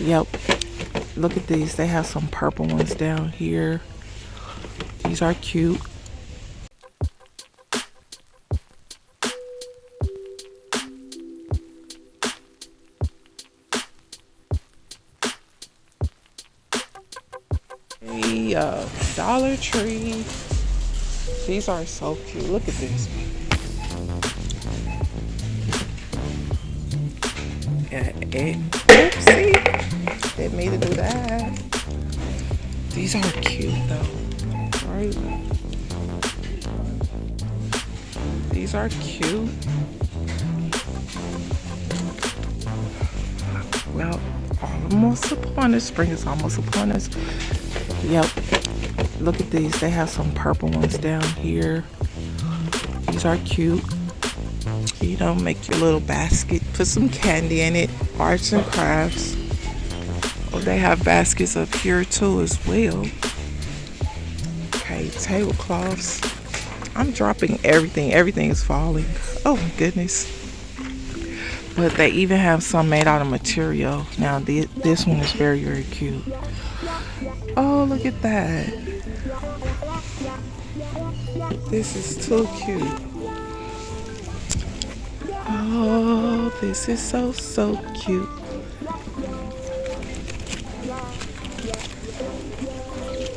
Yep. Look at these. They have some purple ones down here. These are cute. The Dollar Tree. These are so cute. Look at this. Oopsie. Didn't mean to do that. These are cute though. Right? These are cute. Well, almost upon us. Spring is almost upon us. Yep. Look at these. They have some purple ones down here. These are cute. You know, make your little basket. Put some candy in it. Arts and crafts. Oh, they have baskets up here too as well. Okay, tablecloths. I'm dropping everything. Everything is falling. Oh my goodness. But they even have some made out of material. Now this one is very, very cute. Oh, look at that. This is too cute. Oh, this is so, so cute.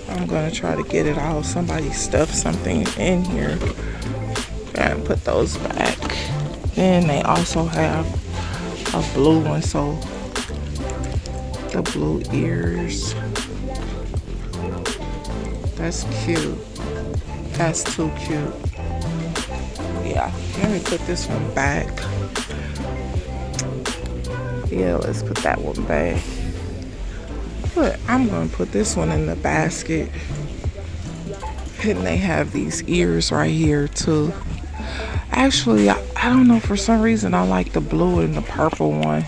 I'm gonna try to get it out. Somebody stuffed something in here. And put those back. Then they also have a blue one, so the blue ears. That's cute. That's too cute. Yeah, let me put this one back. Yeah, let's put that one back. But I'm gonna put this one in the basket. And they have these ears right here too. Actually, I don't know, for some reason I like the blue and the purple one.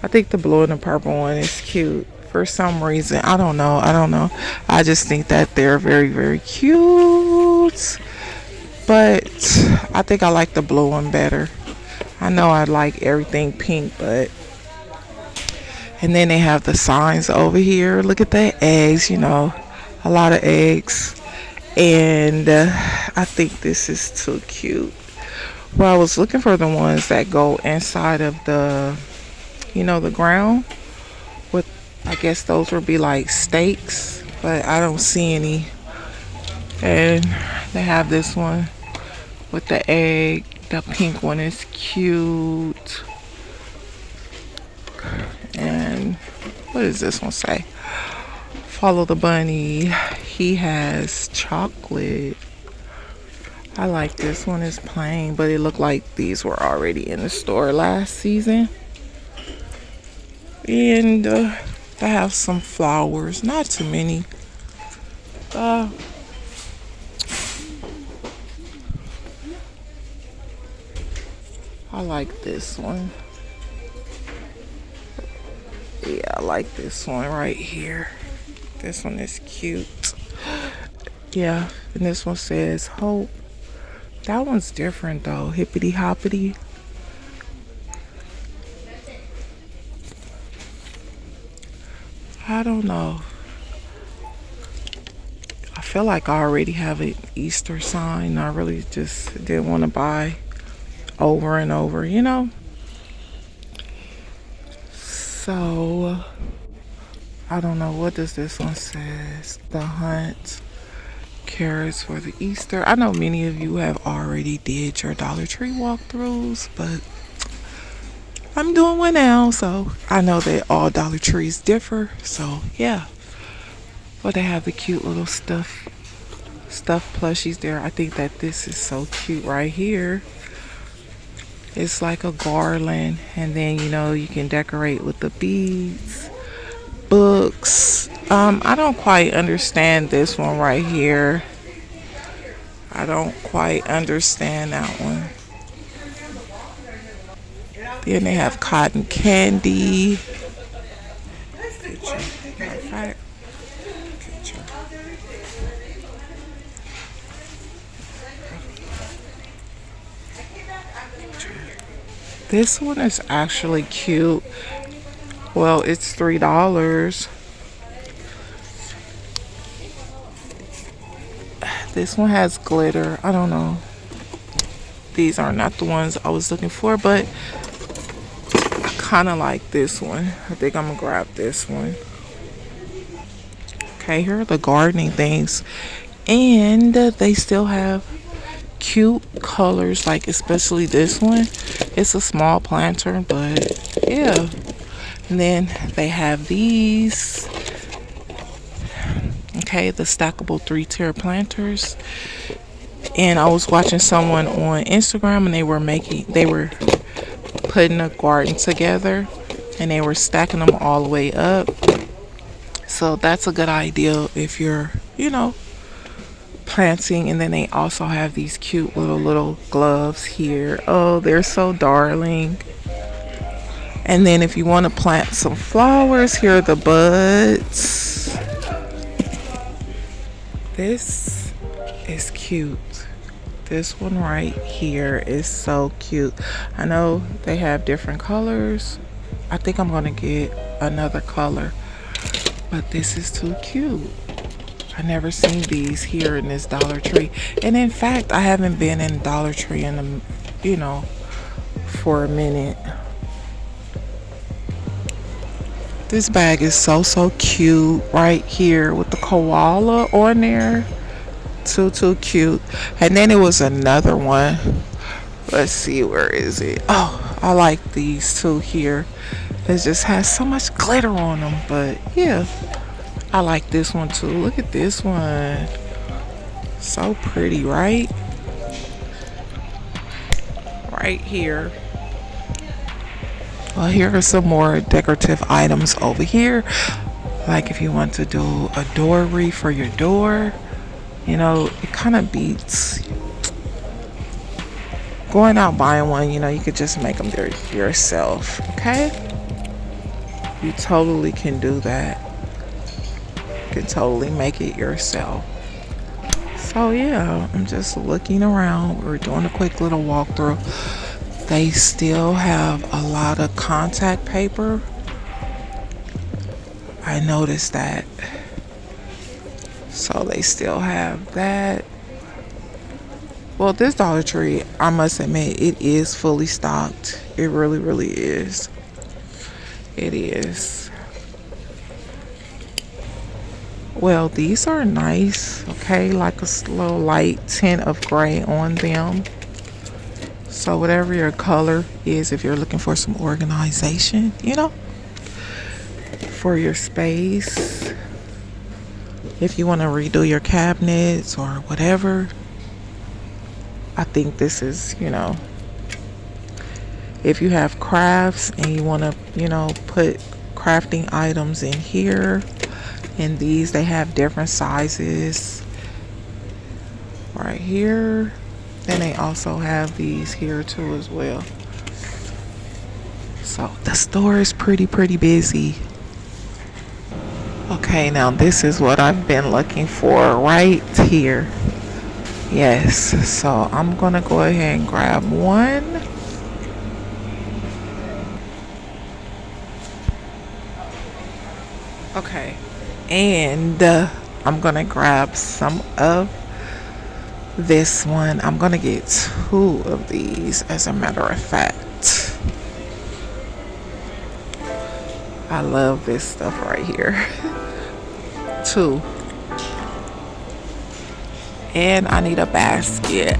I think the blue and the purple one is cute. For some reason, I don't know. I just think that they're very, very cute. But I think I like the blue one better. I know I like everything pink, but... And then they have the signs over here. Look at the eggs, you know. A lot of eggs. And I think this is too cute. Well, I was looking for the ones that go inside of the, you know, the ground. With, I guess those would be like steaks. But I don't see any. And they have this one with the egg. The pink one is cute. And what does this one say? Follow the bunny. He has chocolate. I like this one. It's plain, but it looked like these were already in the store last season. And they have some flowers. Not too many. I like this one. Yeah, I like this one right here. This one is cute. Yeah, and this one says hope. That one's different though. Hippity hoppity. I don't know. I feel like I already have an Easter sign. I really just didn't want to buy over and over, you know? So, I don't know. What does this one says? The hunt. Carrots for the Easter. I know many of you have already did your Dollar Tree walkthroughs, but I'm doing one now, so I know that all Dollar Trees differ. So yeah, but they have the cute little stuffed plushies there. I think that this is so cute right here. It's like a garland, and then you know you can decorate with the beads, books. I don't quite understand this one right here. I don't quite understand that one. Then they have cotton candy. This one is actually cute. Well, it's $3. This one has glitter. I don't know. These are not the ones I was looking for, but I kind of like this one. I think I'm gonna grab this one. Okay, here are the gardening things, and they still have cute colors, like especially this one. It's a small planter, but yeah. And then they have these. Okay, the stackable 3-tier planters. And I was watching someone on Instagram, and they were putting a garden together, and they were stacking them all the way up. So that's a good idea if you're, planting. And then they also have these cute little gloves here. Oh, they're so darling. And then if you want to plant some flowers, here are the buds. This is cute. This one right here is so cute. I know they have different colors. I think I'm gonna get another color, but this is too cute. I never seen these here in this Dollar Tree. And in fact, I haven't been in Dollar Tree for a minute. This bag is so cute right here with the koala on there. Too cute. And then it was another one. Let's see, where is it? Oh, I like these two here. It just has so much glitter on them. But yeah, I like this one too. Look at this one. So pretty, right? Right here. Well, here are some more decorative items over here. Like if you want to do a door wreath for your door. It kind of beats going out buying one. You could just make them there yourself. Okay? You totally can do that. You can totally make it yourself. So yeah, I'm just looking around. We're doing a quick little walkthrough. They still have a lot of contact paper. I noticed that. So they still have that. Well, this Dollar Tree, I must admit, it is fully stocked. It really is. It is. Well, these are nice. Okay, like a little light tint of gray on them. So whatever your color is, if you're looking for some organization, for your space. If you want to redo your cabinets or whatever, I think this is, if you have crafts and you want to, put crafting items in here. And these, they have different sizes right here. Then they also have these here too as well. So the store is pretty busy. Okay, now this is what I've been looking for right here. Yes, so I'm gonna go ahead and grab one. Okay, and I'm gonna grab some of this one. I'm gonna get 2 of these, as a matter of fact. I love this stuff right here. 2. And I need a basket.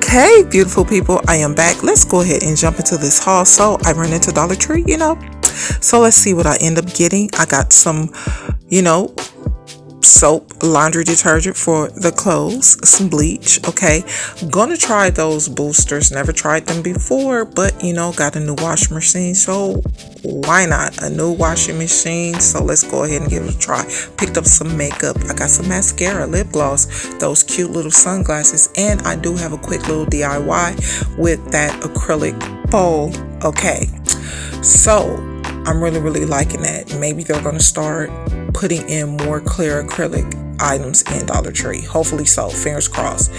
Hey, beautiful people, I am back. Let's go ahead and jump into this haul. So I ran into Dollar Tree, So let's see what I end up getting. I got some, soap, laundry detergent for the clothes, some bleach. Okay, gonna try those boosters. Never tried them before, but got a new washing machine, so why not a new washing machine? So let's go ahead and give it a try. Picked up some makeup. I got some mascara, lip gloss, those cute little sunglasses, and I do have a quick little DIY with that acrylic bowl. Okay, so I'm really liking that. Maybe they're gonna start putting in more clear acrylic items in Dollar Tree. Hopefully so. Fingers crossed.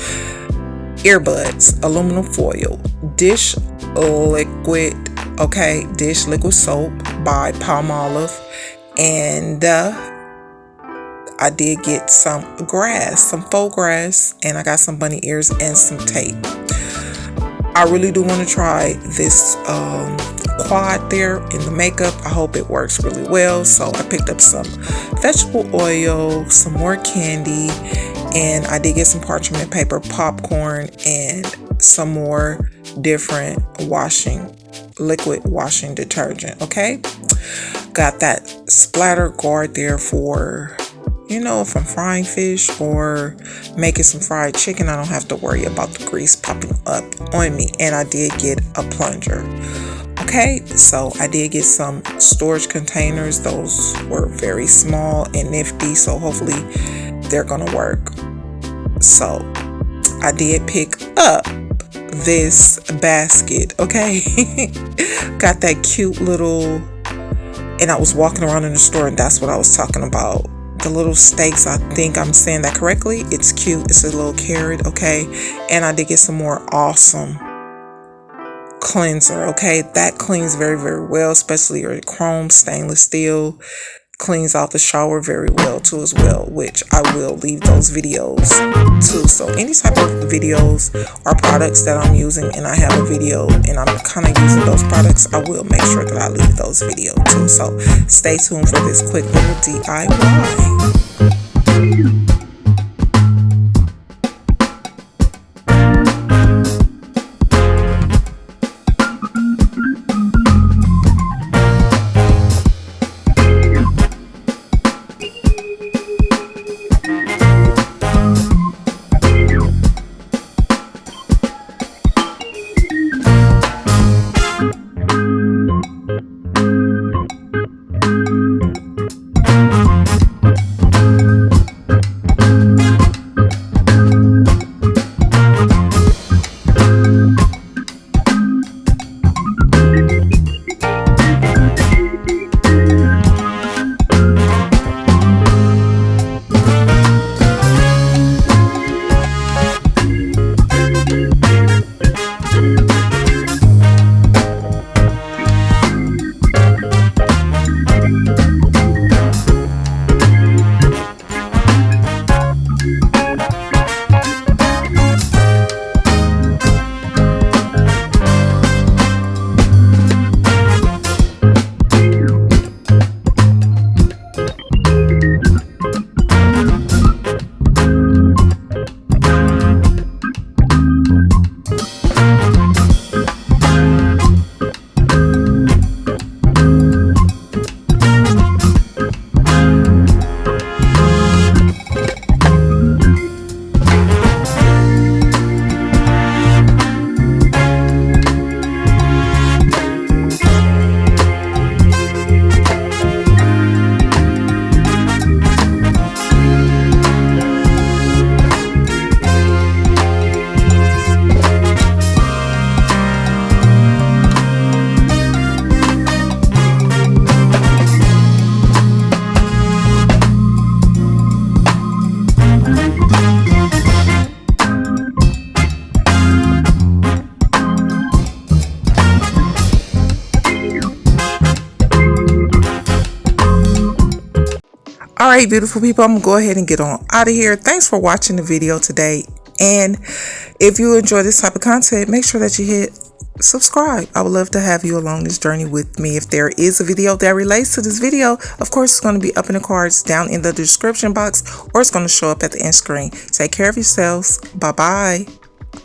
earbuds, aluminum foil, dish liquid, okay, dish liquid soap by Palmolive, and I did get some grass, some faux grass, and I got some bunny ears and some tape. I really do want to try this quad there in the makeup. I hope it works really well. So I picked up some vegetable oil, some more candy, and I did get some parchment paper, popcorn, and some more different liquid washing detergent. Okay, got that splatter guard there for, if I'm frying fish or making some fried chicken, I don't have to worry about the grease popping up on me. And I did get a plunger. Okay, so I did get some storage containers. Those were very small and nifty, so hopefully they're gonna work. So I did pick up this basket, okay? Got that cute little, and I was walking around in the store, and that's what I was talking about. The little steaks, I think I'm saying that correctly. It's cute. It's a little carrot, okay? And I did get some more awesome cleanser, okay? That cleans very, very well, especially your chrome stainless steel. Cleans out the shower very well too as well, which I will leave those videos too. So any type of videos or products that I'm using and I have a video and I'm kind of using those products, I will make sure that I leave those videos too. So stay tuned for this quick little DIY. All right, beautiful people, I'm gonna go ahead and get on out of here. Thanks for watching the video today. And if you enjoy this type of content, make sure that you hit subscribe. I would love to have you along this journey with me. If there is a video that relates to this video, of course, it's going to be up in the cards down in the description box, or it's going to show up at the end screen. Take care of yourselves. Bye-bye.